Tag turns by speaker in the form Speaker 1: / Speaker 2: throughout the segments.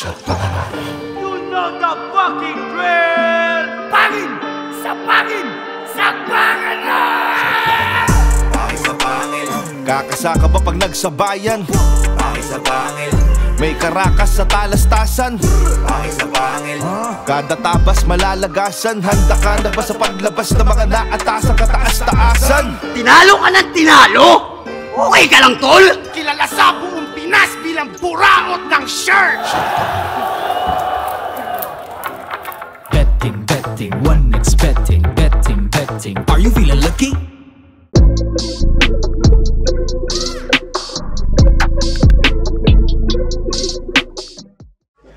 Speaker 1: You know the fucking drill! Pangin! Sa pangin! Sa pangin na!
Speaker 2: Pangin sa pangin.
Speaker 3: Kakasaka ba pag nagsabayan?
Speaker 2: Pangin sa pangin.
Speaker 3: May karakas sa talastasan.
Speaker 2: Pangin sa pangin.
Speaker 3: Kada tabas malalagasan. Handa ka na ba sa paglabas ng mga naatasan kataas-taasan?
Speaker 1: Tinalo ka ng tinalo? Okay ka lang, tol? Kilala sa buong Pinas bilang buraot ng shirt!
Speaker 4: Betting, betting, one expecting, betting, betting. Are you feeling lucky?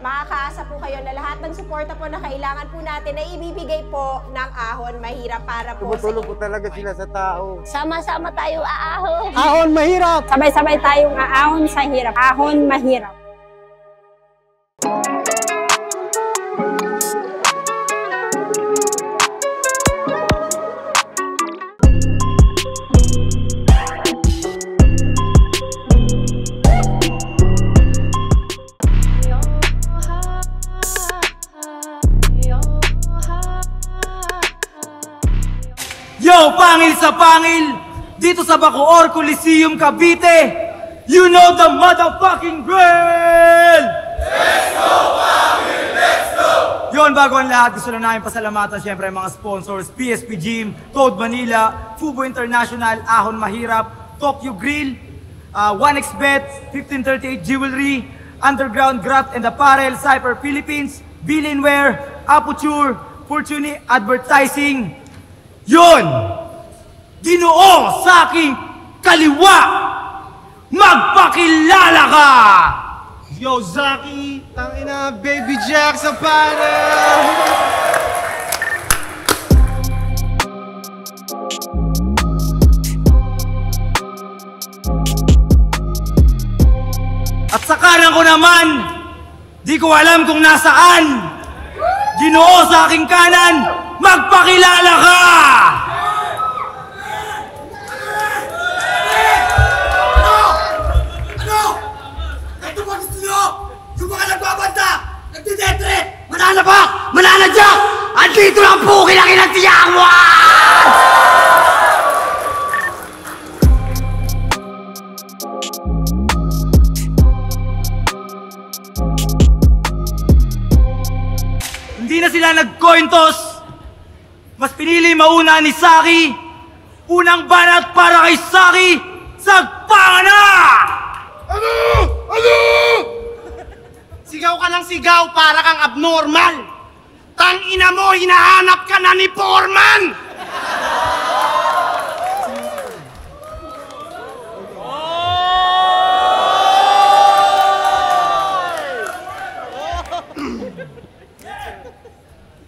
Speaker 5: Makakaasa po kayo na lahat ng suporta po na kailangan po natin ay ibibigay po ng Ahon Mahirap para po
Speaker 6: Tumutulong po talaga sila sa tao.
Speaker 7: Sama-sama tayo aahon.
Speaker 6: Ahon mahirap!
Speaker 7: Sabay-sabay tayong aahon sa hirap. Ahon mahirap.
Speaker 1: Yo, pangil sa pangil! Dito sa Bacoor Coliseum, Cavite! You know the motherfucking drill! Let's go, pangil! Let's go! Yon, bago ang lahat, gusto na namin pasalamatan syempre ang mga sponsors, PSP Gym, Toad Manila, Fubo International, Ahon Mahirap, Tokyo Grill, 1xBet, 1538 Jewelry, Underground Graft and Apparel, Cypher Philippines, Billinware, Aputure, Fortuny Advertising. Yun! Ginoo sa aking kaliwa! Magpakilala ka!
Speaker 6: Yo, Zaki! Tangina, Baby Jack sa pana!
Speaker 1: At sa kanan ko naman, di ko alam kung nasaan. Ginoo sa aking kanan, magpakilala ka! Ano? Ito ba gusto nyo? Yung mga nagbabanta, nagtidetre, mananabak, mananadyak, andito lang po kilakilang tiyangwan! Hindi na sila nag-coin toss. Mas pinili mauna ni Saki. Unang banat para kay Saki. Sagpa na!
Speaker 6: Ano? Ano? Sigaw ka ng sigaw para kang abnormal. Tangina mo, hinahanap ka na ni Foreman!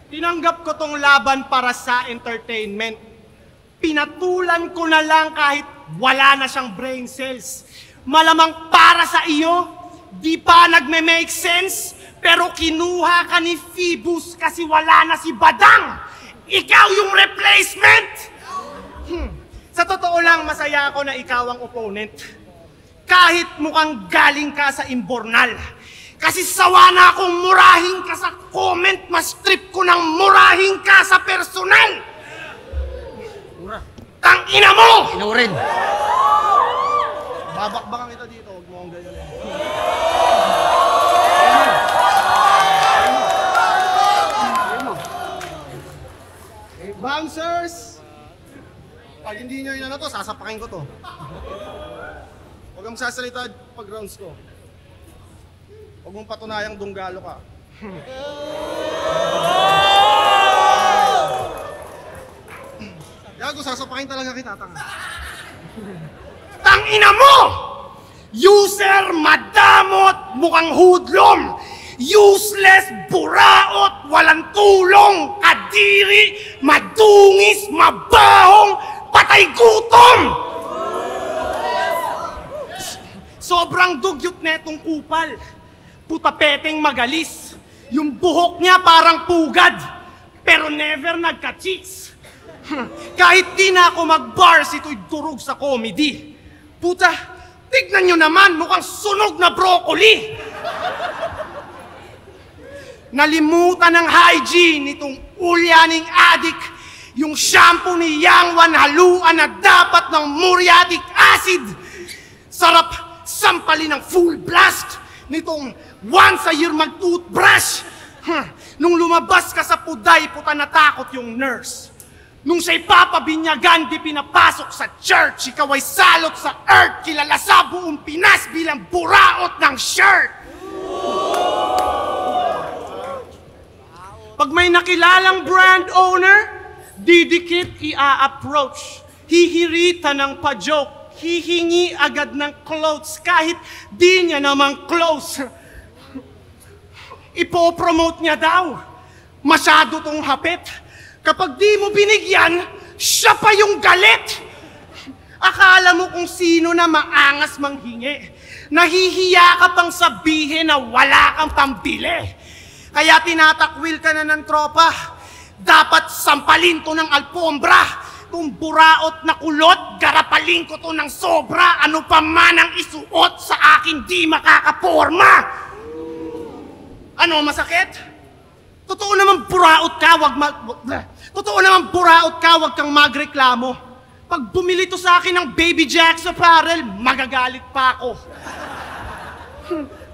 Speaker 6: Tinanggap ko tong laban para sa entertainment. Pinatulan ko na lang kahit wala na siyang brain cells. Malamang para sa iyo, di pa nagme-make sense, pero kinuha ka ni Phoebus kasi wala na si Badang. Ikaw yung replacement! Sa totoo lang, masaya ako na ikaw ang opponent. Kahit mukhang galing ka sa imbornal. Kasi sawa na akong murahin ka sa comment, mas trip ko nang murahin ka sa personal! Tangina mo!
Speaker 1: Inurin.
Speaker 6: Babakbakan kita dito, huwag mo akong ganyan. Bouncers! Pag hindi nyo yun na to, sasapakin ko to. Huwag kang sasalita pag rounds ko. Huwag mong patunayang dunggalo ka. Gago, sasapakin talaga kita, tanga. Tangina mo! User, madamot, mukhang hudlom! Useless, buraot, walang tulong, kadiri, madungis, mabahong, patay gutom! Sobrang dugyot netong kupal. Putapeteng magalis. Yung buhok niya parang pugad. Pero never nagka-cheeks. Kahit di na ako mag-bars, ito'y durog sa comedy. Puta, tignan nyo naman, mukhang sunog na broccoli. Nalimutan ng hygiene nitong ulyaning adik yung shampoo ni Yang Wan haluan na dapat ng muriatic acid. Sarap sampalin ng full blast nitong once a year mag-toothbrush. Nung lumabas ka sa puday, puta natakot yung nurse. Nung siya'y papabinyagan, di pinapasok sa church, ikaw ay salot sa earth, kilala sa buong Pinas bilang buraot ng shirt. Pag may nakilalang brand owner, didikit i-approach. Hihirita ng pa-joke, hihingi agad ng clothes kahit di niya naman close. Ipopromote niya daw. Masyado tong hapit. Kapag di mo binigyan, siya pa yung galit. Akala mo kung sino na maangas manghingi. Nahihiya ka pang sabihin na wala kang pambili. Kaya tinatakwil ka na ng tropa. Dapat sampalin to ng alpombra. Kung buraot na kulot, garapalin ko to ng sobra. Ano pa man ang isuot sa akin di makakaporma. Ano, masakit? Totoo naman buraot ka, wag kang magreklamo. Pag bumili to sa akin ng Baby Jack's apparel, magagalit pa ako.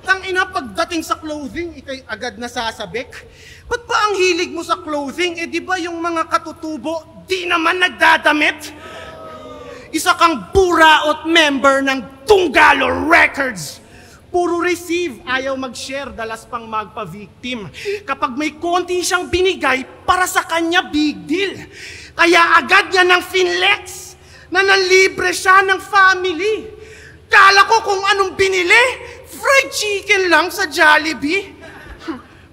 Speaker 6: Tangina, pagdating sa clothing, ikay agad nasasabik. Ba't ba ang hilig mo sa clothing? Eh di ba yung mga katutubo, di naman nagdadamit? Isa kang buraot member ng Tunggalo Records. Puro receive, ayaw mag-share, dalas pang magpa-victim. Kapag may konti siyang binigay, para sa kanya big deal. Kaya agad niya ng finlex na nalibre siya ng family. Kala ko kung anong binili, fried chicken lang sa Jollibee.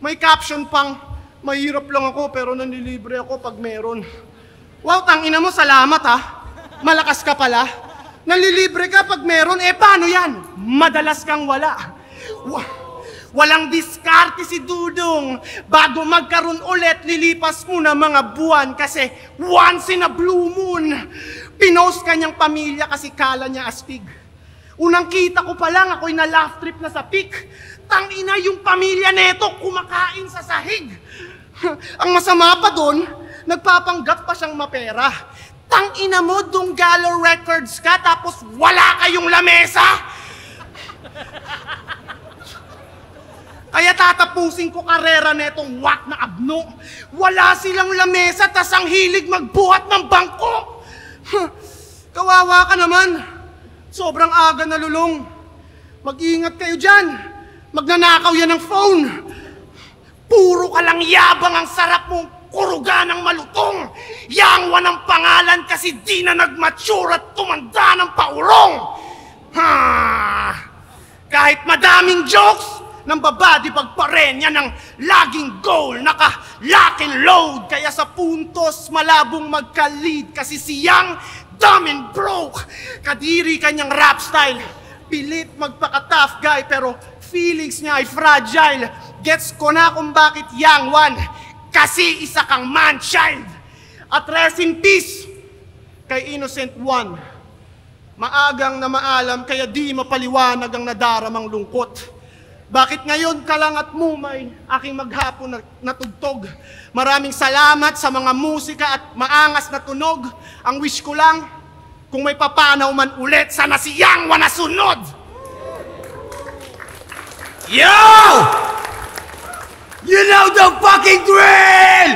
Speaker 6: May caption pang, mahirap lang ako pero nanilibre ako pag meron. Wow, tangina mo, salamat ha. Malakas ka pala. Nalilibre ka pag meron, eh paano yan? Madalas kang wala. Walang diskarte si Dudong. Bago magkaroon ulit, lilipas muna mga buwan kasi once in a blue moon. Pinost kanyang pamilya kasi kala niya astig. Unang kita ko pa lang, ako'y na laugh trip na sa peak. Tangina yung pamilya neto, kumakain sa sahig. Ang masama pa doon, nagpapanggap pa siyang mapera. Tangina mo, Tunggalo Records ka, tapos wala kayong lamesa? Kaya tatapusin ko karera netong wak na abno. Wala silang lamesa, tas ang hilig magbuhat ng bangko. Kawawa ka naman. Sobrang aga nalulong. Mag-iingat kayo dyan. Magnanakaw yan ng phone. Puro ka lang yabang, ang sarap mong kuruga ng malutong. Yang Wan ang pangalan kasi di na nag-mature at tumanda ng paurong. Kahit madaming jokes, nang babadi pagparenya ng laging goal, naka-lock and load. Kaya sa puntos, malabong magka-lead kasi siyang dumb and broke. Kadiri kanyang rap style. Pilit magpaka-tough guy pero feelings niya ay fragile. Gets ko na kung bakit Yang Wan, kasi isa kang man-child. At rest in peace kay Innocent One. Maagang na maalam kaya di mapaliwanag ang nadaramang lungkot. Bakit ngayon ka lang at mumay aking maghapon na tugtog? Maraming salamat sa mga musika at maangas na tunog. Ang wish ko lang, kung may papanaw man ulit, sana si Yang Wan na sunod!
Speaker 1: Yo! You know the fucking drill!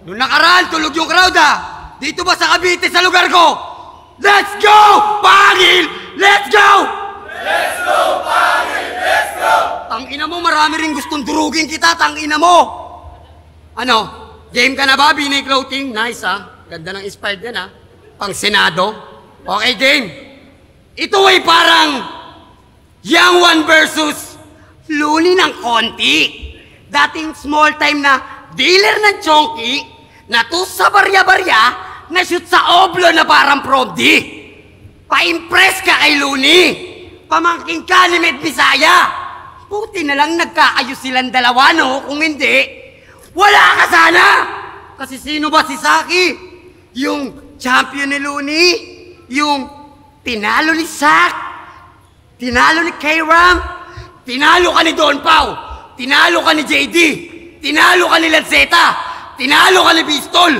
Speaker 1: Nung nakaraan, tulog yung crowd ha! Dito ba sa Cavite sa lugar ko? Let's go! Pangil! Let's go! Let's go, Pangil! Let's go! Tangina mo, marami rin gustong durugin kita, tangina mo! Ano? Game ka na ba, Binay Clothing? Nice ha? Ganda ng inspired yan ha? Pang Senado? Okay, game! Ito ay parang Yang Wan versus Looney ng konti. Dating small time na dealer ng chonky, na to sa barya-barya, na shoot sa oblo na parang promdi. Pa-impress ka kay Looney. Pamangking ka ni Med Bisaya. Buti na lang nagkaayos silang dalawa, no? Kung hindi, wala ka sana. Kasi sino ba si Saki? Yung champion ni Looney? Yung tinalo ni Sak? Tinalo ni K-Ram?
Speaker 8: Tinalo ka ni Don Pao. Tinalo ka ni JD. Tinalo ka ni Lanceta. Tinalo ka ni Pistol.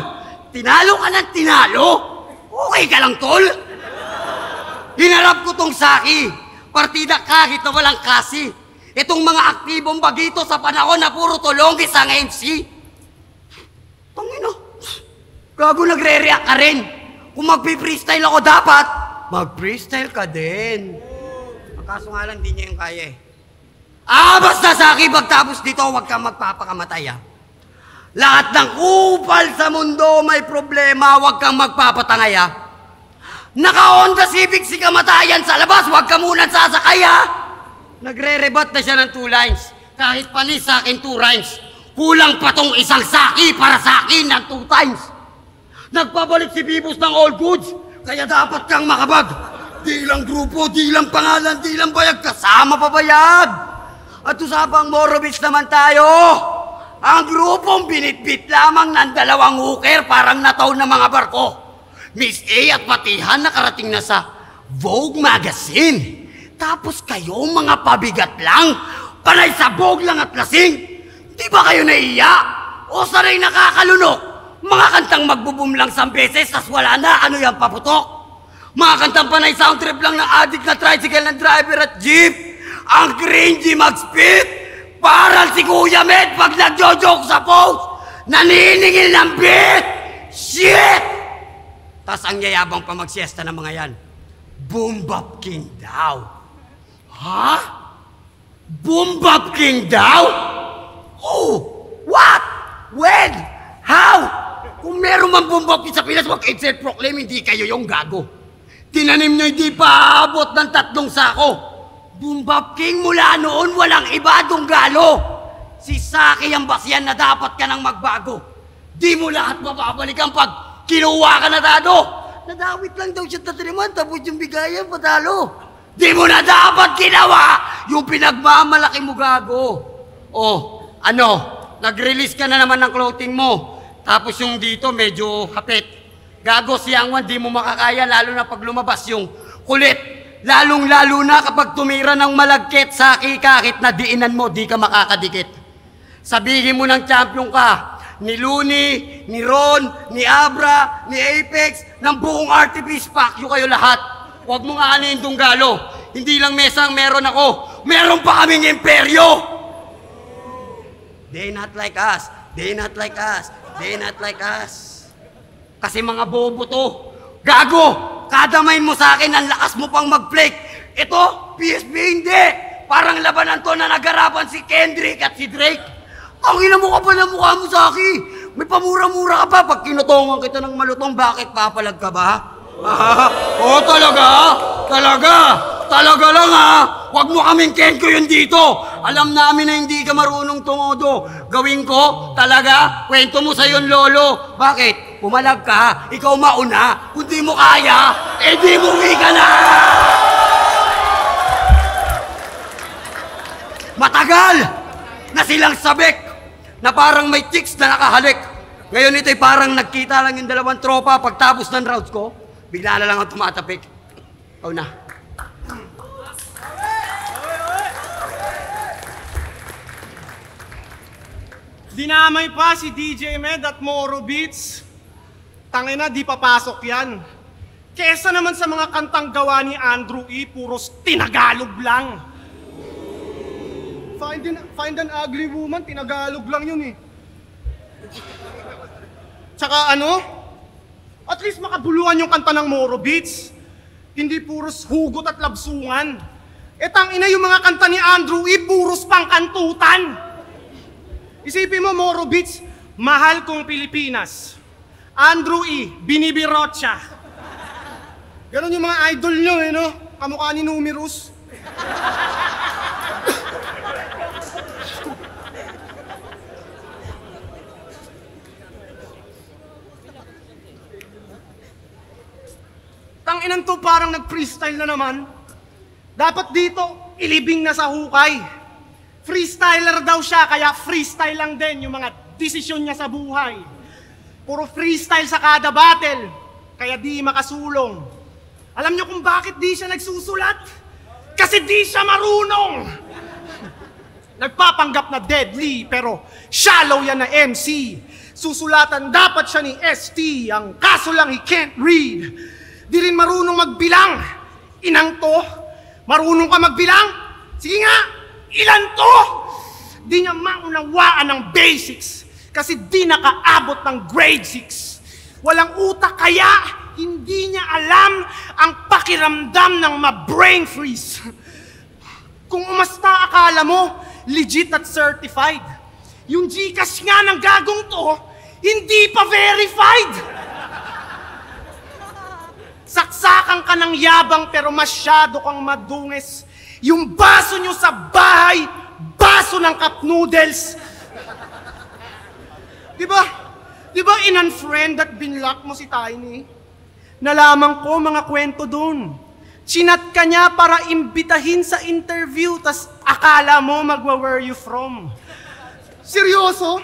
Speaker 8: Tinalo ka ng tinalo? Okay ka lang, tol? Hinarap ko tong Saki. Partida kahit na walang kasi. Itong mga aktibong bagito sa panahon na puro tulongis ang MC. Tangina. Gago, nagre-react ka rin. Kung magpi-freestyle ako dapat, mag-freestyle ka din. Kaso nga lang, di niya yung kaya eh. Basta Saki, pagtapos dito, huwag kang magpapakamatay ah. Lahat ng kupal sa mundo may problema, huwag kang magpapatangay ah. Naka-Honda Civic si kamatayan sa labas, huwag ka munang sasakay ah. Nagre-rebat na siya ng 2 lines. Kahit panis sa akin 2 rhymes. Kulang pa tong isang Saki para sa akin ng 2 times. Nagpabalik si Bibos ng all goods, kaya dapat kang makabag. Di lang grupo, di lang pangalan, di lang bayag, kasama pa bayag. At usapang Morobits naman tayo. Ang grupong binitbit lamang ng 2 hooker parang nataw na mga barko. Miss A at Patihan nakarating na sa Vogue Magazine. Tapos kayo mga pabigat lang, panay sa Vogue lang at lasing. Di ba kayo naiya? O sanay nakakalunok? Mga kantang magbuboom lang 1 beses, tas wala na, ano yung paputok? Mga kantang panay sound trip lang ng addict na tricycle ng driver at jeep. Ang cringy mag-spit. Parang si Kuya Med pag nagjo-joke sa post. Naniningil ng beat. Shit! Tas ang yayabang pa magsiesta ng mga yan. Boom Bap King daw. Ha? Boom Bap King daw? Oh! What? When? How? Kung meron man Boom Bap King sa Pinas, wag self-proclaim, hindi kayo yung gago. Tinanim nyo hindi pa aabot ng 3 sako. Boom Bap King mula noon walang iba Dunggalo. Si Saki ang basyan na dapat ka nang magbago. Di mo lahat mababalikan pag kinuha ka na dado. Nadawit lang daw siya tatriman tapos yung bigayan patalo. Di mo na dapat ginawa yung pinagmamalaki mo gago. Oh, ano? Nag-release ka na naman ng clothing mo. Tapos yung dito medyo hapit. Gago si Angwan, di mo makakaya lalo na pag lumabas yung kulit. Lalong-lalo na kapag tumira ng malagkit, Saki, kahit na diinan mo, di ka makakadikit. Sabihin mo ng champion ka, ni Looney, ni Ron, ni Abra, ni Apex, ng buong RTP, fuck you kayo lahat. Huwag mo nga anin Dunggalo. Hindi lang mesang meron ako, meron pa kaming imperyo. They not like us, they not like us, they not like us. Kasi mga bobo to. Gago! Kadamain mo sa akin, ang lakas mo pang mag-flake. Ito, PSP hindi. Parang labanan to na nagarapan si Kendrick at si Drake. Ang ina mo ka pa ng mukha mo, Saki. May pamura-mura ka pa. Pag kinutongan kita ng malutong, bakit papalag ka ba? Oo, talaga? Talaga? Talaga lang ha? Huwag mo kaming kenko yun dito. Alam namin na hindi ka marunong tumodo. Gawin ko, talaga, kwento mo sa yung lolo. Bakit? Pumalag ka, ikaw mauna. Kung di mo kaya, eh di mo ka na! Matagal na silang sabik na parang may chicks na nakahalik. Ngayon ito'y parang nagkita lang yung 2 tropa. Pagtapos ng rounds ko, bigla na lang ang tumatapik. Ikaw na.
Speaker 6: Dinamay pa si DJ Med at Morobits. Tangina, di papasok yan. Kesa naman sa mga kantang gawa ni Andrew E, puros tinagalog lang. Find an ugly woman, tinagalog lang yun eh. Tsaka ano? At least makabuluhan yung kanta ng Morobits. Hindi puros hugot at labsungan. Tangina yung mga kanta ni Andrew E, puros pangkantutan. Isipin mo, Morobits, mahal kong Pilipinas. Andrew E, binibirot siya. Ganon yung mga idol nyo, eh, no? Kamukha ni Numerous. Tanginan to, parang nag-freestyle na naman. Dapat dito, ilibing na sa hukay. Freestyler daw siya, kaya freestyle lang din yung mga desisyon niya sa buhay. Puro freestyle sa kada battle, kaya di makasulong. Alam niyo kung bakit di siya nagsusulat? Kasi di siya marunong! Nagpapanggap na deadly, pero shallow yan na MC. Susulatan dapat siya ni ST, ang kaso lang he can't read. Di rin marunong magbilang. Inang to, marunong ka magbilang? Sige nga, ilan to? Di niya maunawaan ng basics kasi di nakaabot ng grade 6. Walang utak kaya hindi niya alam ang pakiramdam ng ma-brain freeze. Kung umasta akala mo, legit at certified. Yung Gcash nga ng gagong to, hindi pa verified. Saksakan ka ng yabang pero masyado kang madungis. Yung baso nyo sa bahay, baso ng cup noodles. Diba in-unfriend at binlock mo si Tiny? Nalaman ko mga kwento dun. Chinat ka niya para imbitahin sa interview, tas akala mo where you from. Seryoso?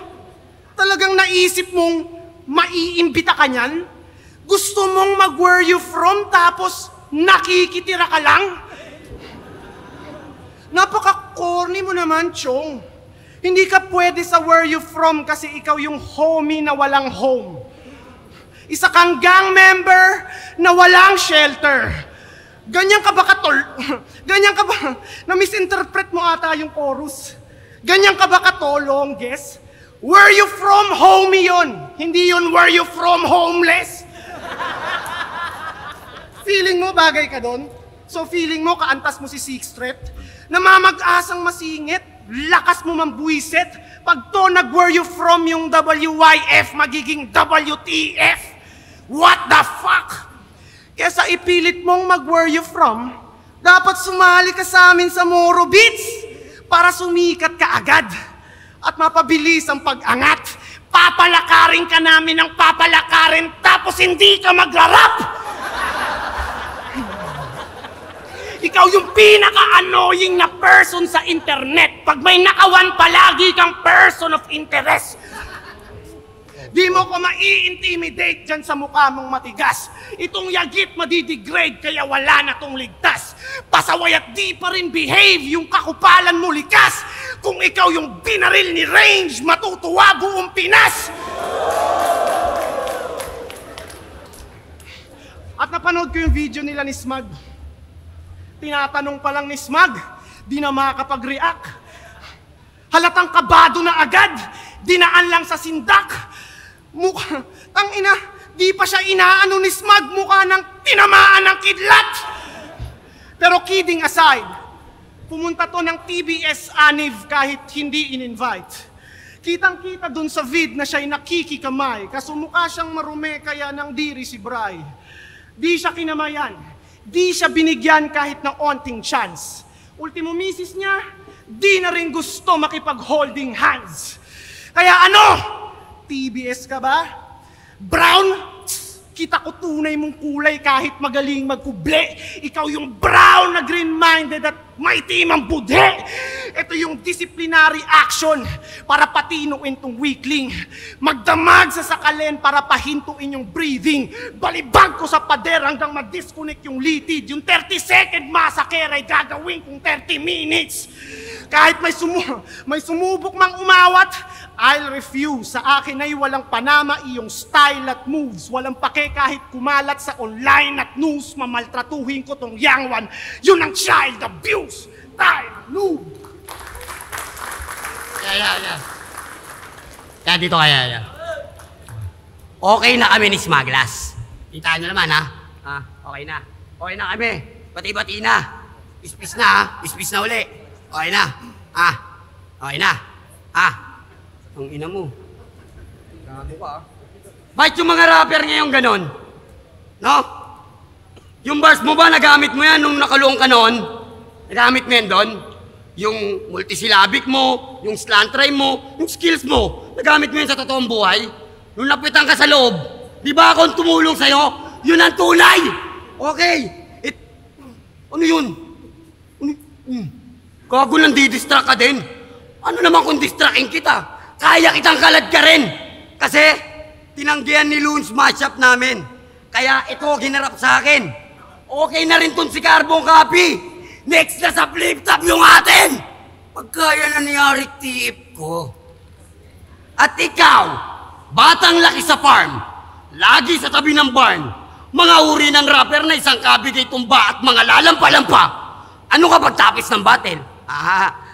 Speaker 6: Talagang naisip mong maiimbita ka niyan? Gusto mong where you from tapos nakikitira ka lang? Napaka-corny mo naman, Chong. Hindi ka pwede sa where you from kasi ikaw yung homie na walang home. Isa kang gang member na walang shelter. Ganyan ka ba katol? Ganyan ka ba? Na-misinterpret mo ata yung chorus. Ganyan ka ba katolong, guess? Where you from, homie yun. Hindi yun where you from, homeless. Feeling mo bagay ka doon? So feeling mo kaantas mo si Sixth Threat? Namamag-asang masingit? Lakas mo mambuisit? Pag to where you from yung WYF magiging WTF? What the fuck? Kesa ipilit mong where you from, dapat sumali ka sa amin sa Moro Beats para sumikat ka agad at mapabilis ang pag-angat. Papalakarin ka namin ng papalakarin tapos hindi ka magrarap. Ikaw yung pinaka-annoying na person sa internet. Pag may nakawan palagi kang person of interest. Di mo ko mai-intimidate dyan sa mukha mong matigas. Itong yagit madidegrade kaya wala na tong ligtas. Pasaway at di pa rin behave yung kakupalan mo likas. Kung ikaw yung binaril ni Range, matutuwa buong Pinas. At napanood ko yung video nila ni Smug. Tinatanong pa lang ni Smug, di na makakapag-react. Halatang kabado na agad, dinaan lang sa sindak. Mukha, tangina, di pa siya inaano ni Smug, mukha ng tinamaan ng kidlat. Pero kidding aside, pumunta to ng TBS Aniv kahit hindi in-invite. Kitang-kita dun sa vid na siya'y nakikikamay, kaso mukha siyang marume kaya nang diri si Bray. Di siya kinamayan, di siya binigyan kahit ng onting chance. Ultimo misis niya, di na rin gusto makipag-holding hands. Kaya ano? TBS ka ba? Brown? Kita ko tunay mong kulay kahit magaling magkuble. Ikaw yung brown na green-minded at may timang budhe. Ito yung disciplinary action para patinuin tong weakling. Magdamag sa sakalin para pahintuin yung breathing. Balibag ko sa pader hanggang ma-disconnect yung litid. Yung 30-second massacre ay gagawin kong 30 minutes. Kahit may sumubok mang umawat, I'll refuse. Sa akin ay walang panama iyong style at moves. Walang pake kahit kumalat sa online at news. Mamaltratuhin ko tong young one. Yun ang child abuse. Time, noob.
Speaker 8: Kaya dito kaya. Okay na kami ni Smaglas. Kita nyo naman ha? Okay na. Okay na kami. Bati-bati na. Ispis na ha? Ispis na uli. Okay na. Okay na. Ang ina mo. Gago ka. Bakit yung mga rapper ngayon ganon? No? Yung bars mo ba, nagamit mo yan nung nakalong ka noon? Nagamit mo yan doon? Yung multisyllabic mo, yung slant rhyme mo, yung skills mo, nagamit mo yan sa totoong buhay? Nung napitan ka sa loob, di ba akong tumulong sa'yo? Yun ang tunay! Okay. Ano yun? Gago nang didistract ka din. Ano naman kung distracting kita? Kaya kitang kalad ka rin. Kasi tinanggihan ni Loons matchup namin. Kaya ito ginarap sa akin. Okay na rin tun si Carbon Copy. Next na sa flip top yung atin. Pagkaya nangyari tiip ko. At ikaw, batang laki sa farm, lagi sa tabi ng barn, mga uri ng rapper na isang kabigay tumba at mga lalampa-lampa. Ano ka pagtapos ng battle?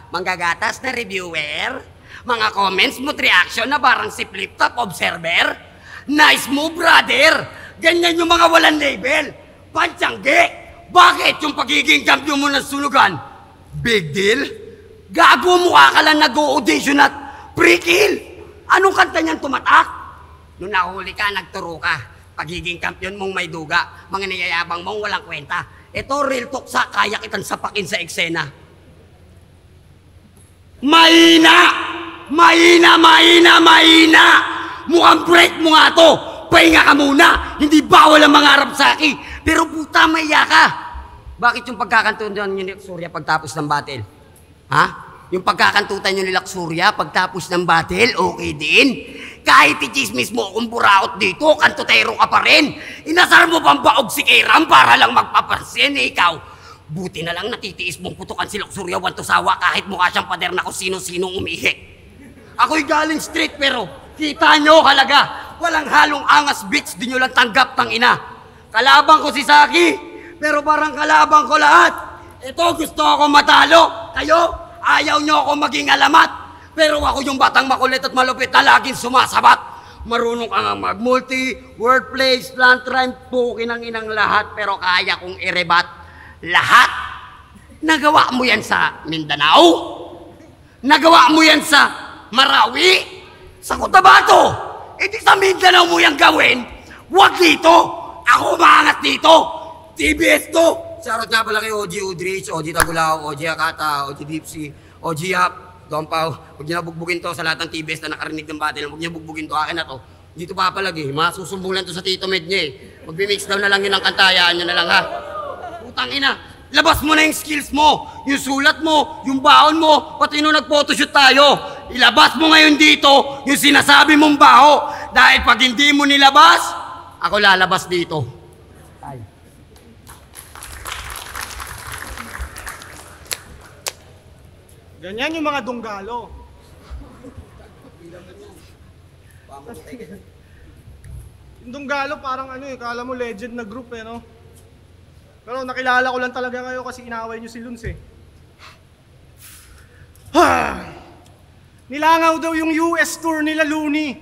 Speaker 8: Manggagatas na reviewer? Mga comments mo't reaction na parang si Flip Top Observer? Nice move, brother! Ganyan yung mga walang label. Pantsangge! Bakit yung pagiging kampiyon mo ng sunugan? Big deal? Gago mukha ka lang nag-audition at pre-kill! Anong kanta niyan tumatak? Nung nahuli ka, nagturo ka. Pagiging kampiyon mong may duga, mga niyayabang mong walang kwenta. Ito real talk sa kaya kitang sapakin sa eksena. Mahina! Mahina, mahina, mahina! Mukhang break mo nga to! Pahinga ka muna! Hindi bawal ang mangarap sa akin! Pero puta, maiya ka! Bakit yung pagkakantutan nyo ni Surya pagtapos ng battle? Ha? Yung pagkakantutan nyo ni Surya pagtapos ng battle, okay din? Kahit i-chismis mo kung buraot dito, kantutero ka pa rin. Inasar mo pang baog si Kairam para lang magpapansin, ikaw. Buti na lang natitiis mong putukan si Surya Wantosawa kahit mukha siyang pader na kung sino-sinong umihi. Ako'y galing street pero kita nyo halaga. Walang halong angas bitch, di nyo lang tanggap tang ina. Kalabang ko si Saki, pero parang kalabang ko lahat. Ito gusto ako matalo. Kayo, ayaw nyo ako maging alamat. Pero ako yung batang makulit at malupit na laging sumasabat. Marunong ka nga mag-multi, wordplay, slant rhyme, pukin ang inang lahat. Pero kaya kong irebat lahat. Nagawa mo yan sa Mindanao? Nagawa mo yan sa Marawi? Sa Cotabato? E di sa Mindanao mo yan gawin? Huwag dito! Ako maangat dito! TBS to! Shoutout nga pala kay OG Udrich, OG Tagulao, OG Akata, OG Dipsy, OG Yap, Dompaw. Huwag niyo na bugbugin to sa lahat ng TBS na nakarinig ng battle. Huwag niyo bugbugin to, akin na to. Dito papalagi, masusumbong lang to sa Tito Med niya eh. Magbi-mix down na lang yun ang kantayaan nyo na lang ha. Putang ina, labas mo na yung skills mo, yung sulat mo, yung baon mo, pati nung nag-photoshoot tayo. Ilabas mo ngayon dito yung sinasabi mong baho. Dahil pag hindi mo nilabas, ako lalabas dito. Ay.
Speaker 6: Ganyan yung mga dunggalo. Yung dunggalo parang ano eh, kala mo legend na group eh, no? Pero nakilala ko lang talaga kayo kasi inaway nyo si Luns eh. Nilangaw daw yung US tour nila Looney.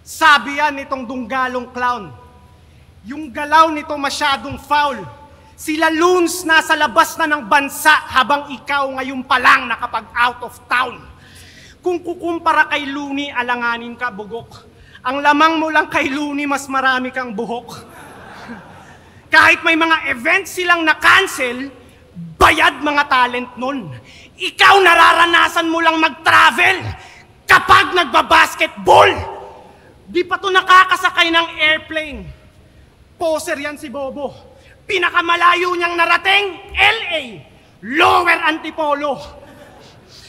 Speaker 6: Sabi yan nitong dunggalong clown. Yung galaw nito masyadong foul. Sila Loons nasa labas na ng bansa habang ikaw ngayon pa lang nakapag out of town. Kung kukumpara kay Looney, alanganin ka bugok. Ang lamang mo lang kay Looney, mas marami kang buhok. Kahit may mga events silang na-cancel, bayad mga talent nun. Ikaw nararanasan mo lang mag-travel kapag nagbabasketball. Di pa to nakakasakay ng airplane. Poser yan si Bobo. Pinakamalayo niyang narating, LA, Lower Antipolo.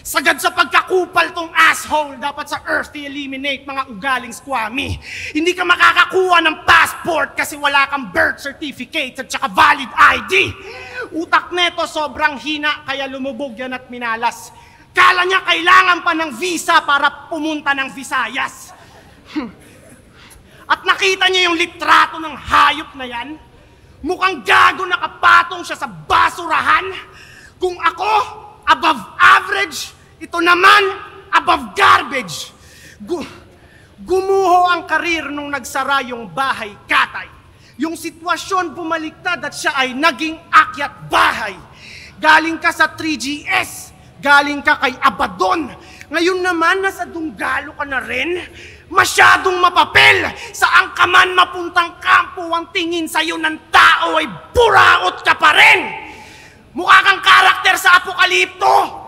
Speaker 6: Sagad sa pagkakupal tong asshole, dapat sa earth i-eliminate mga ugaling squammy. Hindi ka makakakuha ng passport kasi wala kang birth certificate at saka valid ID. Utak neto sobrang hina kaya lumubog yan at minalas. Kala niya kailangan pa ng visa para pumunta ng Visayas. At nakita niya yung litrato ng hayop na yan? Mukhang gago nakapatong siya sa basurahan. Kung ako, above average, ito naman, above garbage. Gumuho ang karir nung nagsara yung bahay katay. Yung sitwasyon bumaliktad at siya ay naging akyat bahay. Galing ka sa 3GS, galing ka kay Abaddon. Ngayon naman, nasa Dunggalo ka na rin. Masyadong mapapel. Saan ka man mapuntang kampo, ang tingin sa'yo ng tao ay buraot ka pa rin. Mukha kang karakter sa Apokalipto.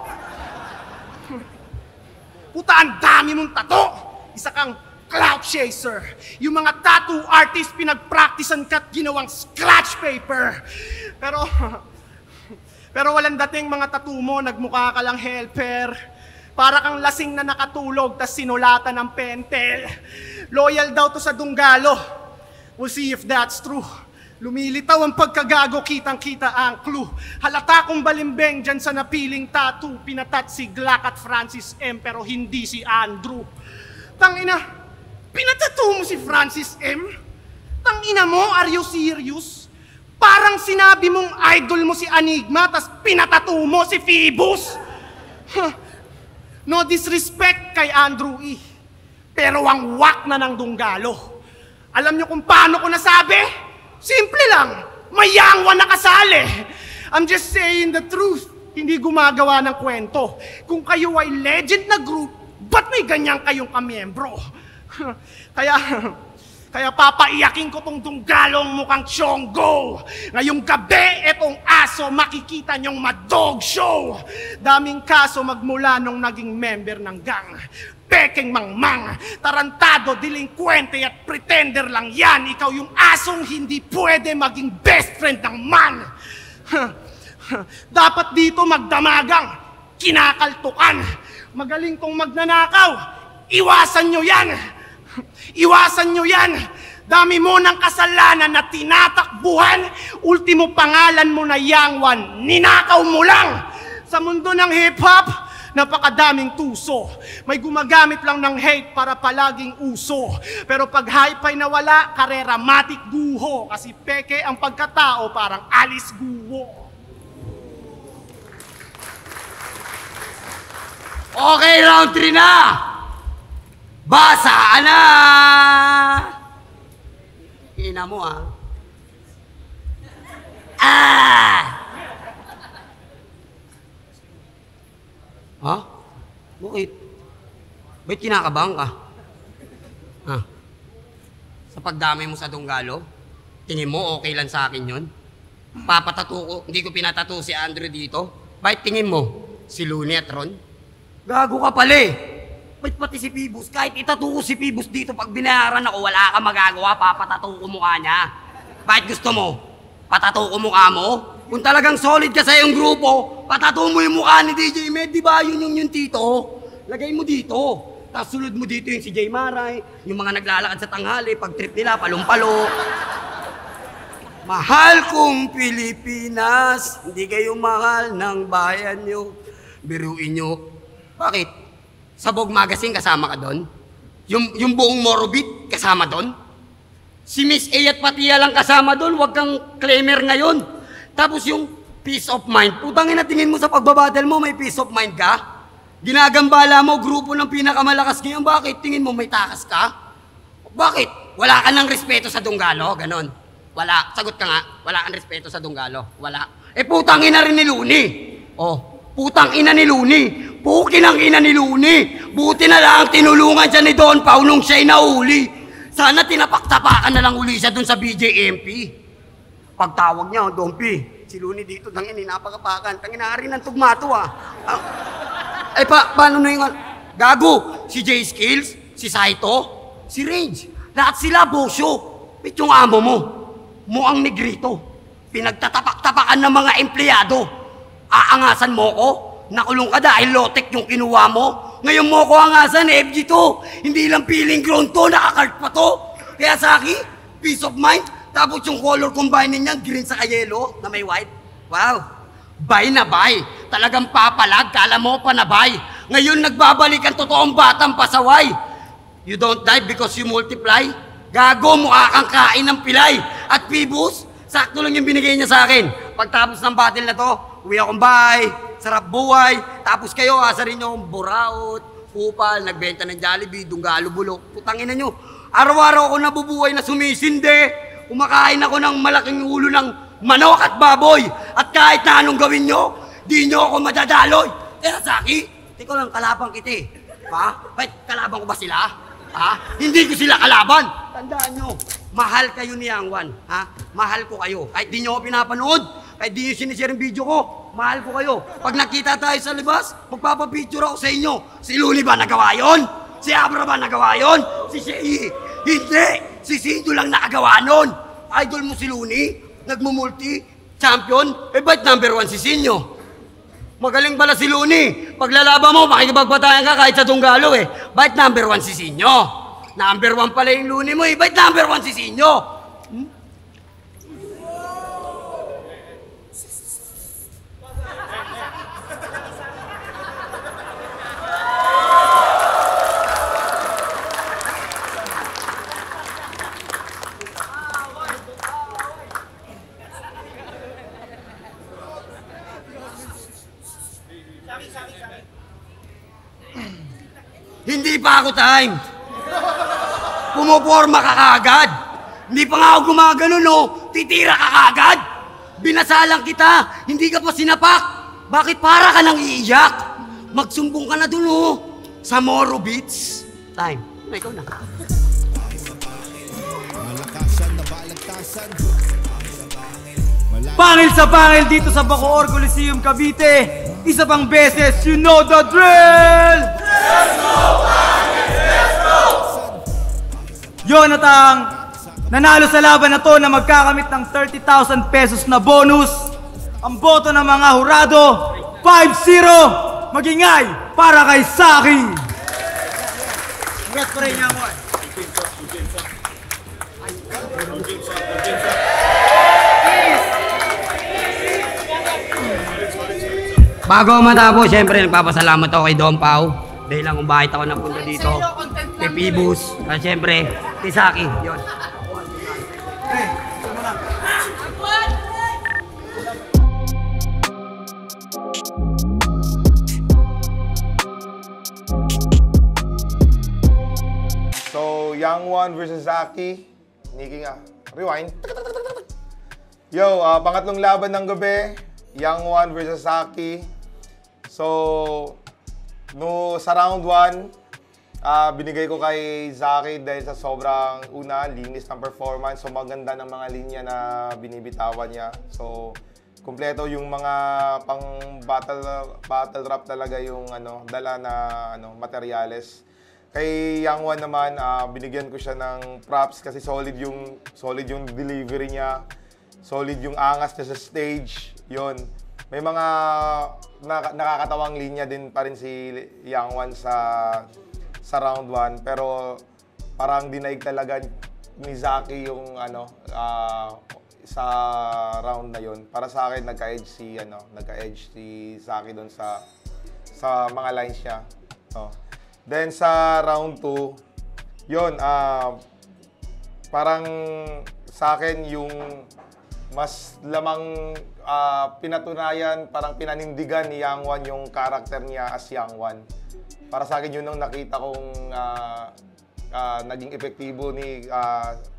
Speaker 6: Puta, ang dami mong tato. Isa kang clout chaser. Yung mga tattoo artist pinagpraktisan ka't ginawang scratch paper. Pero walang dating mga tattoo mo, nagmukha ka lang helper. Para kang lasing na nakatulog tas sinulatan ng pentel. Loyal daw to sa Dunggalo. We'll see if that's true. Lumilitaw ang pagkagago, kitang-kita ang clue. Halata kong balimbing dyan sa napiling tattoo. Pinatat si Glock at Francis M. pero hindi si Andrew. Tangina, pinatattoo mo si Francis M? Tangina mo, are you serious? Parang sinabi mong idol mo si Enigma tas pinatattoo mo si Phoebus. Huh. No disrespect kay Andrew E. Pero ang wak na ng Dunggalo. Alam niyo kung paano ko nasabi? Simple lang, may yangwa na kasali. I'm just saying the truth, hindi gumagawa ng kwento. Kung kayo ay legend na group, ba't may ganyan kayong kamiyembro? Kaya papaiyakin ko tong Dunggalong mukhang Chonggo. Ngayong gabi, etong aso makikita nyong madog show. Daming kaso magmula nung naging member ng gang. Peking mangmang, tarantado, delinkwente at pretender lang yan. Ikaw yung asong hindi pwede maging best friend ng man. Dapat dito magdamagang, kinakaltukan. Magaling kong magnanakaw, iwasan nyo yan. Iwasan nyo yan. Dami mo ng kasalanan na tinatakbuhan. Ultimo pangalan mo na Yangwan, ninakaw mo lang. Sa mundo ng hip-hop, napakadaming tuso. May gumagamit lang ng hate para palaging uso. Pero pag hype ay nawala, karera matik guho. Kasi peke ang pagkatao parang Alice Guho.
Speaker 8: Okay, round 3 na! Basaan na! Ina mo ah. Ha? Bakit? Ba't kinakabahan ka? Ha? Sa pagdamay mo sa Dunggalo? Tingin mo okay lang sa akin yun? Papatato ko, hindi ko pinatato si Andrew dito? Bakit tingin mo? Si Looney at Ron? Gago ka pala eh! Ba't pati si Phoebus? Kahit itatato ko si Phoebus dito, pag binayaran ako, wala ka magagawa, papatato ko mukha niya. Bakit gusto mo? Patato ko mukha mo? Kung talagang solid ka sa iyong grupo, patato mo yung mukha ni DJ Med, di ba? Yun yung tito. Lagay mo dito. Tapos sunod mo dito yung si Jay Maray, yung mga naglalakad sa tanghali, pag trip nila, palumpalo. Mahal kong Pilipinas, hindi kayo mahal ng bayan nyo. Biruin nyo. Bakit? Sabog Magazine kasama ka doon? Yung buong Morobit kasama doon? Si Miss A at Patia lang kasama doon, wag kang claimer ngayon. Tapos yung peace of mind, putang ina, tingin mo sa pagbabattle mo, may peace of mind ka? Ginagambala mo, grupo ng pinakamalakas ngayon, bakit? Tingin mo may takas ka? Bakit? Wala ka ng respeto sa Dunggalo? Ganon. Wala. Sagot ka nga, wala kang respeto sa Dunggalo. Wala. Eh putang ina rin ni Looney. Oh, putang ina ni Looney. Pukin ang ina ni Looney. Buti na lang tinulungan siya ni Don Pao nung siya'y nahuli. Sana tinapak-tapakan na lang uli siya dun sa BJMP. Pagtawag niya, Don P, si Looney dito, tangin, napakapakan. Tangin, nari ng tugmato ah. Eh, paano na yung... Gago, si J Skills, si Saito, si Range. Lahat sila, bosyo. Bit yung amo mo. Muang negrito. Pinagtatapak-tapakan ng mga empleyado. Aangasan mo ko? Nakulong ka dahil lotek yung kinuha mo. Ngayon mo ko angasan, FG to. Hindi lang feeling ground to, nakakart pa to. Kaya Saki, peace of mind. Tapos yung color combining niya, green sa yellow na may white. Wow. Bay na bay. Talagang papalag, kala mo pa na bay. Ngayon nagbabalik ang totoong batang pasaway. You don't die because you multiply. Gago, mukha kang kain ng pilay. At Phoebus, sakto lang yung binigay niya sa akin. Pagtapos ng battle na to, uwi akong bahay, sarap buhay. Tapos kayo, asa rin yung buraot, kupal, nagbenta ng Jollibee, Dunggalo, bulok. Putangin na nyo. Araw-araw ako nabubuhay na sumisinde. Kumakain ako ng malaking ulo ng manok at baboy. At kahit na anong gawin nyo, di nyo ako madadaloy. Kaya Saki, tiko lang, kalabang kita. Ha? Ba't kalaban ko ba sila? Ha? Hindi ko sila kalaban. Tandaan nyo, mahal kayo ni Yangwan. Ha? Mahal ko kayo. Kahit di nyo ako pinapanood, kahit di nyo sinishare yung video ko, mahal ko kayo. Pag nakita tayo sa libas, magpapapicture ako sa inyo. Si Looney ba nagawa yun? Si Abra ba nagawa yun? Si Shea? Hindi! Si Sido lang nakagawa nun. Idol mo si Looney, nagmumulti, champion, eh ba't number 1 si Sinyo? Magaling pala si Looney. Paglalaban mo, makikipagbatayan ka kahit sa Dunggalo eh. Ba't number 1 si Sinyo? Number 1 pala yung Looney mo eh. Ba't number 1 si Sinyo? Hindi pa ako time. Pumuporma ka kaagad. Hindi pa nga ako gumagano, no? Titira ka kaagad. Binasalang kita. Hindi ka pa sinapak. Bakit para ka nang iiyak? Magsumbong ka na dun, oh. Sa Moro Beats. Time. Ikaw na.
Speaker 1: Pangil sa pangil dito sa Bacoor Coliseum, Cavite. Isa pang beses, you know the drill! Let's go, pangil! Let's go! Jonathan, nanalo sa laban na to na magkakamit ng 30,000 pesos na bonus. Ang boto ng mga hurado, 5-0. Magingay para kay Saki. Congrats pa rin niya mo.
Speaker 8: Bago matapos, syempre nagpapasalamat ako kay Don Pao. Dahil lang kung bakit ako napunta dito. Kay Pibus. At syempre, kay Saki. Yun.
Speaker 3: So, Young One versus Zaki. Niki nga. Rewind. Yo, pangatlong laban ng gabi. Young One versus Zaki. So, sa round 1, binigay ko kay Zaki dahil sa sobrang linis ng performance. So, maganda ng mga linya na binibitawan niya. So, kumpleto yung mga pang battle rap talaga yung dala na materyales. Kay Young One naman, binigyan ko siya ng props kasi solid yung delivery niya. Solid yung angas niya sa stage. Yon. May mga nakakatawang linya din pa rin si Young One sa round 1, pero parang dinaig talaga ni Zaki yung sa round na yon. Para sa akin nagka-edge si Zaki doon sa mga lines niya. No. Then sa round 2, yun, parang sa akin yung mas lamang pinatunayan, parang pinanindigan ni Young One yung karakter niya as Young One. Para sa akin yun ang nakita kong naging epektibo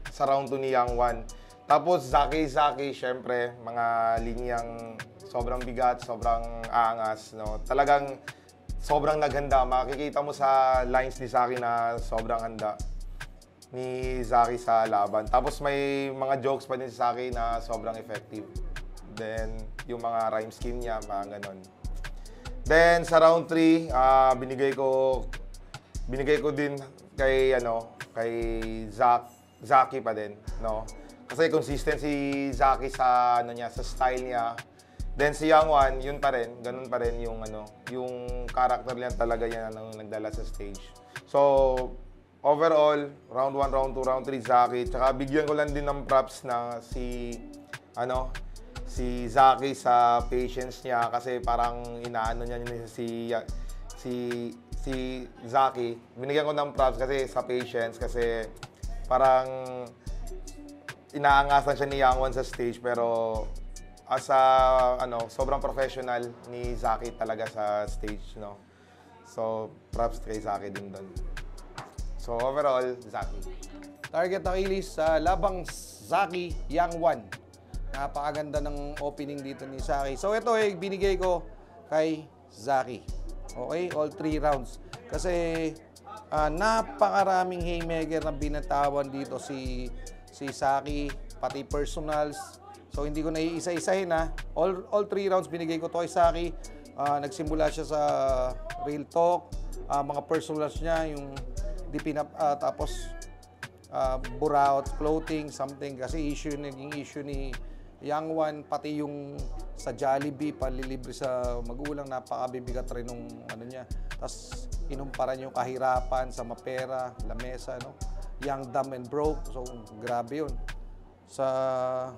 Speaker 3: sa round 2 ni Young One. Tapos Zaki, syempre, mga linyang sobrang bigat, sobrang aangas, no? Talagang sobrang naghanda. Makikita mo sa lines ni Zaki na sobrang handa ni Zaki sa laban. Tapos may mga jokes pa din si Zaki na sobrang effective. Then, yung mga rhyme scheme niya, mga ganon. Then, sa round 3, binigay ko din kay Zaki pa din, no? Kasi consistent si Zaki sa sa style niya. Then si Young One, yun pa rin, ganun pa rin yung yung character niya talaga yan ang nagdala sa stage. So, overall, round 1, round 2, round 3, Zaki. Tsaka bigyan ko lang din ng props na si Zaki sa patience niya kasi parang inaano niya si Zaki. Binigyan ko ng props kasi sa patience kasi parang inaangasan siya ni Young One sa stage pero sobrang professional ni Zaki talaga sa stage, no. So, props kay Zaki din doon. So, overall, Zaki.
Speaker 9: Target Achilles sa labang Zaki, Young One. Napakaganda ng opening dito ni Zaki. So, ito binigay ko kay Zaki. Okay? All 3 rounds. Kasi, napakaraming haymaker na binatawan dito si Zaki, pati personals. So, hindi ko na iisa-isahin na. All 3 rounds binigay ko to kay Zaki. Nagsimula siya sa real talk, mga personals niya, yung tapos buraot, floating, something. Kasi naging issue ni Young One, pati yung sa Jollibee, palilibre sa magulang, napakabibigat rin nung niya. Tapos inumpara niya yung kahirapan sa mapera, lamesa, no? Young, dumb, and broke. So, grabe yun. Sa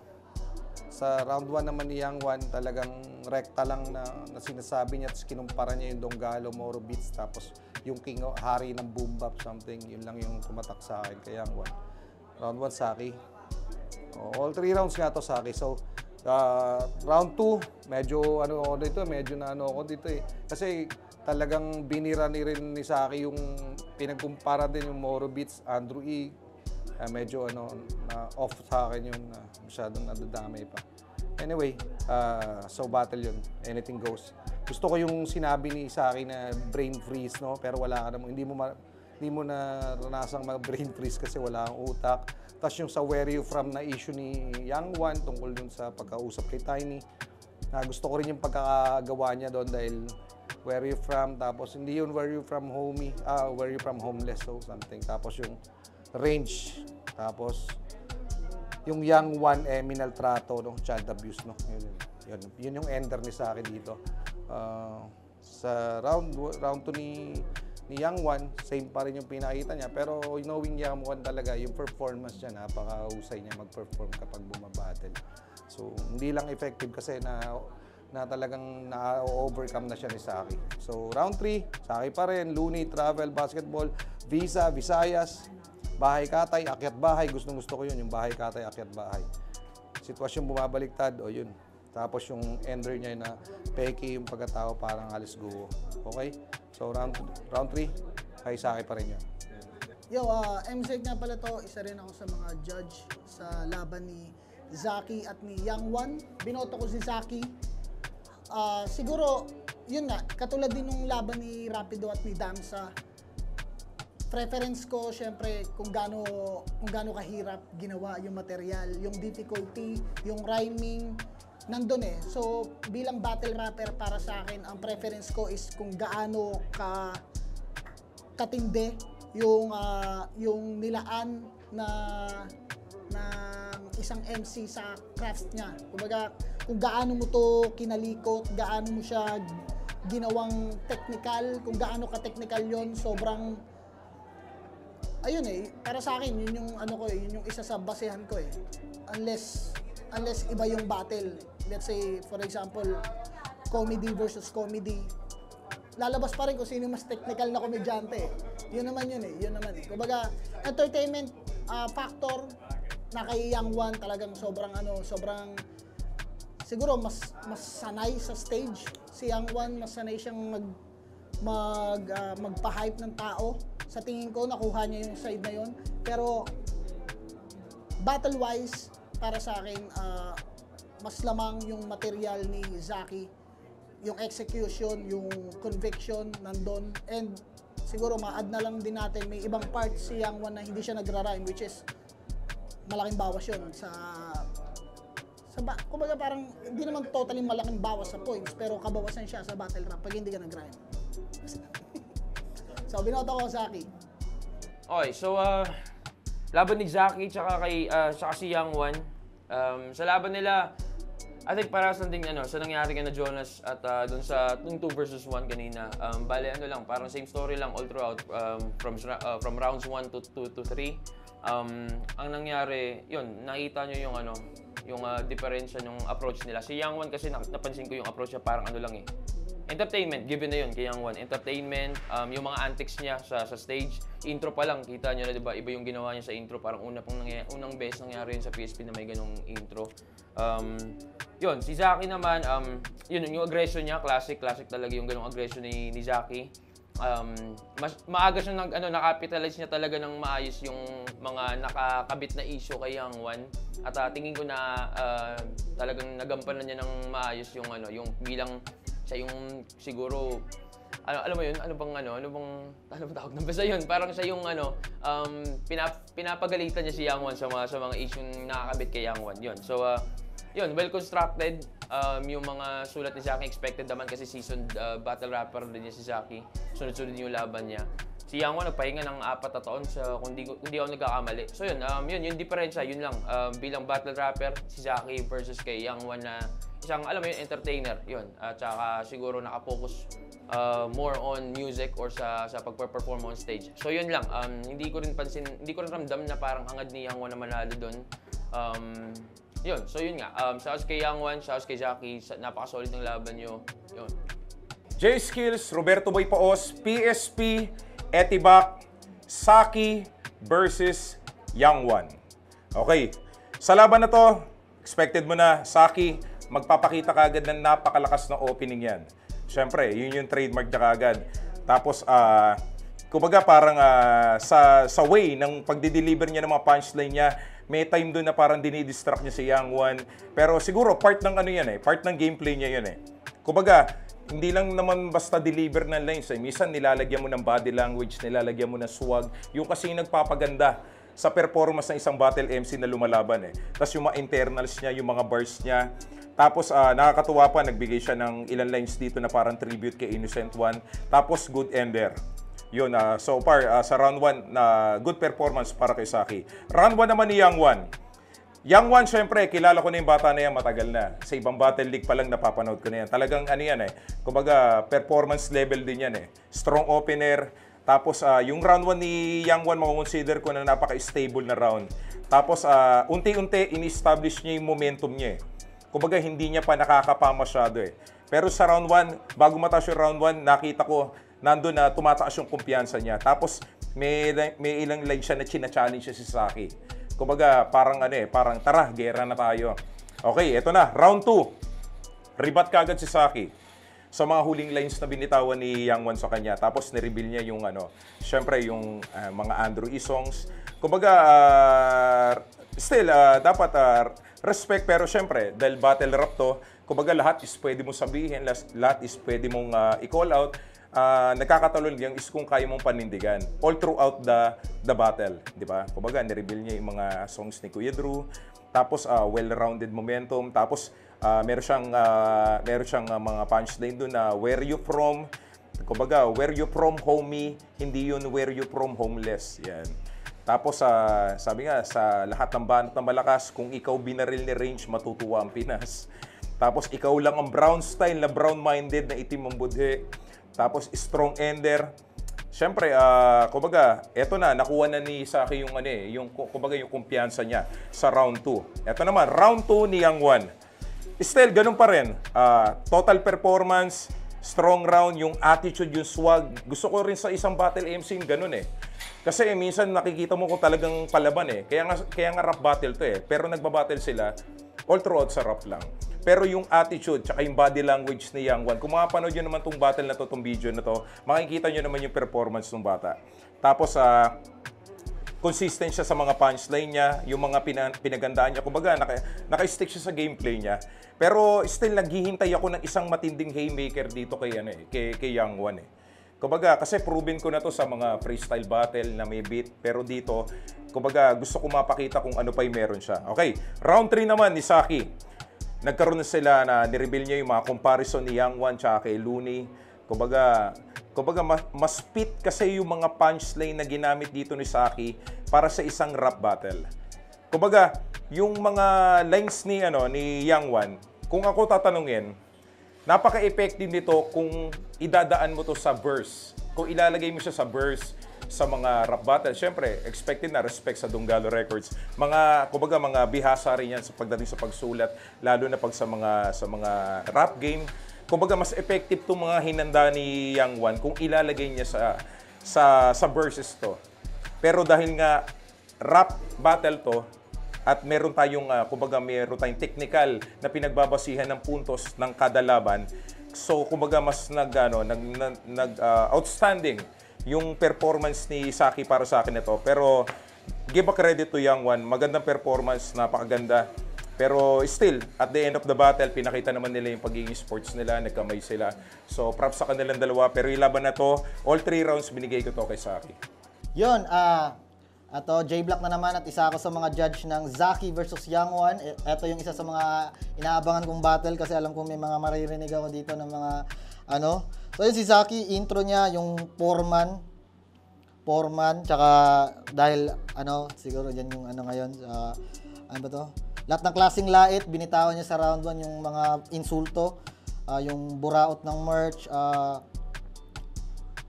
Speaker 9: round 1 naman ni Young One, talagang rekta lang na sinasabi niya, tapos kinumpara niya yung Donggalo, Moro Beats, tapos yung hari ng boom bap, something. Yun lang yung tumatak sa akin kay Young One. Round 1, Zaki. All 3 rounds nga to, Zaki. So, Round 2, medyo ano ako dito, medyo na ano ako dito eh. Kasi talagang binira ni rin ni Saki yung pinagkumpara din yung Moro Beats, Andrew E. Medyo ano, off sa akin yun, masyadong nadadamay pa. Anyway, so battle yun, anything goes. Gusto ko yung sinabi ni Saki na brain freeze, no? Pero wala ka naman, hindi mo naranasang mag-brain freeze kasi wala kang utak. Tapos yung sa Where You From na issue ni Young One tungkol dun sa pagkausap kay Tiny. Gusto ko rin yung pagkakagawa niya doon dahil Where You From, tapos hindi yun Where You From Homie, Where You From Homeless o something. Tapos yung range, tapos yung Young One, minal trato, no? Child abuse, no? Yun yung ender ni sa akin dito. Sa round 2 ni Young One, same pa rin yung pinakita niya. Pero knowing Young One talaga, yung performance niya, napakahusay niya mag-perform kapag bumabattle. So, hindi lang effective kasi na talagang na-overcome na siya ni Saki. So, round 3, Saki pa rin, Looney, Travel, Basketball, Visa, Visayas, Bahay Katay, Akyat Bahay. Gusto ko yun, yung Bahay Katay, Akyat Bahay. Sitwasyon bumabaliktad, o yun. Tapos yung ender niya na peki yung pagkatao parang alis guwo. Okay? So round 3, kay Saki pa rin yun.
Speaker 10: Yo, MZ nga pala to, isa rin ako sa mga judge sa laban ni Zaki at ni Young One. Binoto ko si Zaki. Siguro, yun nga, katulad din nung laban ni Rapido at ni Damsa. Preference ko, syempre, kung gaano kahirap ginawa yung material, yung difficulty, yung rhyming, nandun eh. So, bilang battle rapper para sa akin, ang preference ko is kung gaano katindi yung nilaan na isang MC sa craft niya. Kumbaga, kung gaano mo to kinalikot, gaano mo siya ginawang technical, kung gaano ka-technical yon, sobrang ayun eh, para sa akin, yun yung ano ko eh, yun yung isa sa basehan ko eh. Unless iba yung battle. Let's say, for example, comedy versus comedy. Lalabas pa rin kung sino mas technical na komedyante eh. Yun naman yun eh, yun naman eh. Kumbaga, entertainment factor na kay Young One talagang sobrang siguro mas sanay sa stage. Si Young One, mas sanay siyang magpa-hype ng tao. Sa tingin ko, nakuha niya yung side na yun. Pero, battle-wise, para sa akin, mas lamang yung material ni Zaki. Yung execution, yung conviction, nandun. And, siguro, ma-add na lang din natin, may ibang part si Young One na hindi siya nagra-rhyme, which is, malaking bawas yun kumbaga parang, hindi naman totally malaking bawas sa points, pero kabawasan siya sa battle rap pag hindi ka nag-rhyme. So, binoto ko Zaki.
Speaker 11: Okay, so laban ni Zaki tsaka si Young One. Sa laban nila, I think para sa nangyari kay na Jonas at dun sa 2 versus 1 kanina. Bale, parang same story lang all throughout from rounds 1 to 3. Ang nangyari, yun, nakita nyo yung diferensya ng approach nila. Si Young One kasi napansin ko yung approach niya parang entertainment, given na yun kay Young One. Entertainment, yung mga antics niya sa stage. Intro pa lang, kita nyo na diba, iba yung ginawa niya sa intro. Parang unang beses nangyari yun sa PSP na may ganong intro. Yun, si Zaki naman, yun, yung aggression niya, classic talaga yung ganong aggression ni Zaki. Maaga siyang nakapitalize niya talaga ng maayos yung mga nakakabit na issue kay Young One. At tingin ko na talagang nagampanan niya ng maayos yung bilang siya yung siguro alam mo yun, ano bang tawag na basta yun, parang siya yung pinapagalitan niya si Young One sa mga issue nakakabit kay Young One. Yun. So yun, well constructed. Yung mga sulat ni Zaki expected naman kasi seasoned battle rapper din niya si Zaki. Sunod-sunod yung laban niya. Si Young One nagpahinga ng 4 na taon sa kung hindi ako nagkakamali. So yun, yung diferensya, yun lang. Bilang battle rapper, si Zaki versus kay Young One na isang, alam mo yun, entertainer, yun. At saka siguro nakapokus more on music or sa pagpe-perform on stage. So yun lang, hindi ko rin ramdam na parang hangad ni Young One na manalo doon. Yun, so yun nga. Shouts kay Young One, shouts kay Zaki, napaka-solid ng laban nyo. Yun.
Speaker 12: J-Skills, Roberto Boy Paos, PSP, Etibac, Saki versus Young One. Okay, sa laban na to, expected mo na, Saki, magpapakita ka agad ng napakalakas na opening yan. Siyempre, yun yung trademark niya kaagad. Tapos, kumbaga parang sa way ng pagdi-deliver niya ng mga punchline niya, may time doon na parang dinidistract niya si Yang Wan. Pero siguro, part ng ano yan part ng gameplay niya yun Kumbaga, hindi lang naman basta deliver ng lines Minsan nilalagyan mo ng body language, nilalagyan mo ng swag. Yung kasi nagpapaganda sa performance ng isang battle MC na lumalaban Tapos yung mga internals niya, yung mga bars niya. Tapos nakakatuwa pa, nagbigay siya ng ilang lines dito na parang tribute kay Innocent One. Tapos good ender. Yun, so far sa round 1 na good performance para kay Saki. Round 1 naman ni Yang Wan. Yang Wan, syempre, kilala ko na yung bata na yan matagal na. Sa ibang Battle League pa lang napapanood ko na yan. Talagang ano yan kumbaga performance level din yan Strong opener. Tapos yung round 1 ni Yang Wan, makukonsider ko na napaka-stable na round. Tapos unti-unti in-establish niya yung momentum niya Kumbaga hindi niya pa nakakapa masyado Pero sa round 1, bago matapos yung round 1, nakita ko nandun na tumataas yung kumpiyansa niya. Tapos may ilang line siya na china-challenge siya si Saki. Kumbaga parang parang tara, gera na tayo. Okay, eto na, round 2. Ribat kagad si Saki sa mga huling lines na binitawan ni Yang Wan sa kanya. Tapos ni-reveal niya yung syempre yung mga Andrew E. songs. Kumbaga still dapat respect, pero syempre dahil battle rap to, kumbaga lahat is pwede mong sabihin, lahat is pwede mong i-call out. Nagkakatalon yung is kung kaya mong panindigan all throughout the battle, di ba? Kumbaga ni-reveal niya yung mga songs ni Kuya Drew. Tapos well-rounded momentum. Tapos meron siyang mga punchline doon na where you from. Kumbaga, where you from homie, hindi yun where you from homeless. Yan. Tapos sabi nga, sa lahat ng banat na malakas, kung ikaw binaril ni Range, matutuwa ang Pinas. Tapos ikaw lang ang brown style na brown-minded na itim ang budhe. Tapos strong ender. Siyempre, kumbaga, eto na, nakuha na ni Saki yung kumbaga yung kumpiyansa niya sa round 2. Eto naman, round 2 ni Yang Wan. Still, ganun pa rin. Total performance, strong round, yung attitude, yung swag. Gusto ko rin sa isang battle MC yung ganun Kasi minsan nakikita mo kung talagang palaban Kaya nga rap battle to Pero nagbabattle sila all throughout sa rap lang. Pero yung attitude, tsaka yung body language ni Yang Wan, kung makapanood nyo naman tong battle na to, tong video na to, makikita nyo naman yung performance ng bata. Tapos, consistent siya sa mga punchline niya, yung mga pinagandaan niya. Kumbaga, naka-stick siya sa gameplay niya. Pero still, naghihintay ako ng isang matinding haymaker dito kay Yang Wan Kumbaga, kasi proven ko na to sa mga freestyle battle na may beat. Pero dito, kumbaga, gusto ko mapakita kung ano pa yung meron siya. Okay, round 3 naman ni Saki. Nagkaroon na sila na nireveal niya yung mga comparison ni Yang Wan tsaka kay Looney. Kumbaga mas fit kasi yung mga punchline na ginamit dito ni Saki para sa isang rap battle. Kumbaga, yung mga lines ni Yang Wan, kung ako tatanungin, napaka-effective nito kung idadaan mo to sa verse. Kung ilalagay mo siya sa verse sa mga rap battle, syempre, expected na respect sa Dunggalo Records. Kumbaga, mga bihasa rin yan sa pagdating sa pagsulat, lalo na pag sa mga rap game. Kumbaga, mas effective itong mga hinanda ni Yang Wan kung ilalagay niya sa verses to. Pero dahil nga rap battle to, at meron tayong technical na pinagbabasihan ng puntos ng kada laban, so kumbaga mas outstanding yung performance ni Saki para sa akin ito. Pero give a credit to Yang Wan. Magandang performance, napakaganda. Pero still, at the end of the battle, pinakita naman nila yung pagiging sports nila, nagkamay sila. So props sa kanilang dalawa. Pero yung laban na to, all 3 rounds binigay ko to kay Saki.
Speaker 10: Yun, ato J-Block na naman at isa ako sa mga judge ng Zaki versus Yang Wan. Ito yung isa sa mga inaabangan kong battle kasi alam ko may mga maririnig ako dito ng mga So yun si Zaki, intro niya yung foreman, tsaka dahil siguro dyan yung ngayon, ano ba to? Lahat ng klaseng lait, binitawan niya sa round 1 yung mga insulto, yung buraot ng merch,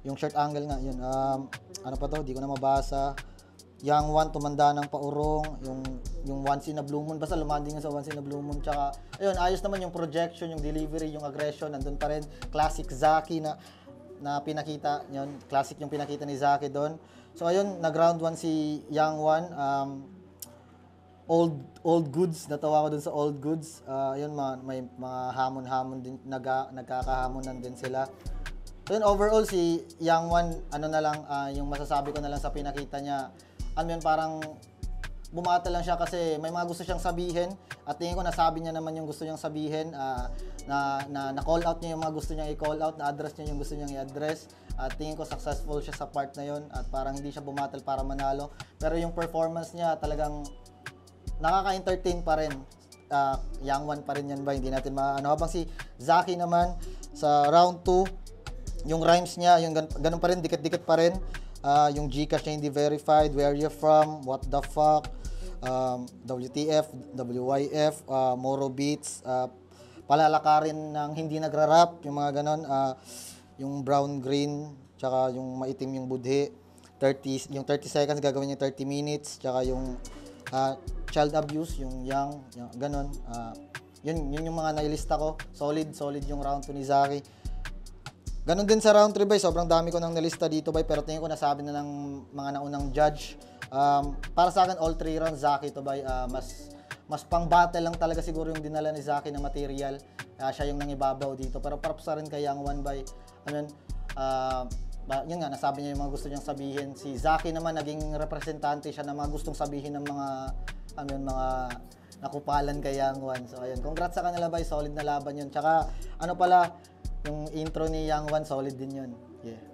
Speaker 10: yung shirt angle nga, yun. Ano pa to? Di ko na mabasa. Yang Wan, tumanda ng paurong, yung Once in a Blue Moon, basta lumanding sa Once in a Blue Moon, tsaka, ayun, ayos naman yung projection, yung delivery, yung aggression, nandun pa rin, classic Zaki na pinakita, yun, classic yung pinakita ni Zaki doon. So, ayun, nag-round 1 si Yang Wan,
Speaker 13: old goods, natawa ko dun sa old goods. Yun, may mga hamon-hamon din, nagkakahamonan din sila. So yun, overall, si Young One, ano na lang, yung masasabi ko na lang sa pinakita niya, yun, parang bumata lang siya kasi may mga gusto siyang sabihin at tingin ko nasabi niya naman yung gusto niyang sabihin, na call out niya yung mga gusto niyang i-call out, na-address niya yung gusto niyang i-address. At tingin ko successful siya sa part na yun at parang hindi siya bumatal para manalo. Pero yung performance niya talagang nakaka-entertain pa rin. Young One pa rin yan ba? Hindi natin maano. Habang si Zaki naman sa round 2, yung rhymes niya, yung ganun pa rin, dikit-dikit pa rin. Yung Gcash niya hindi verified, where you from, what the fuck, WTF, WYF, Moro Beats, palalakarin ng hindi nagra-rap, yung mga ganon, yung brown green, tsaka yung maitim yung budhe, yung 30 seconds gagawin niya 30 minutes, tsaka yung child abuse, yung young ganon. Yun yung mga nailista ko. Solid yung round 2 ni Zaki. Ganon din sa round 3 bay, sobrang dami ko nang nalista dito bay, pero tingin ko nasabi na ng mga naunang judge. Para sa akin, all 3 rounds Zaki to bay, mas pang battle lang talaga siguro yung dinala ni Zaki na material. Siya yung nangibabaw dito, pero props sa rin kay Young One bay. Yun nga, nasabi niya yung mga gusto niyang sabihin. Si Zaki naman, naging representante siya ng mga gustong sabihin ng mga mga nakupalan kay Young One. So ayun, congrats sa kanila bay, solid na laban yun. Tsaka ano pala, yung intro ni Young One, solid din yun. Yeah.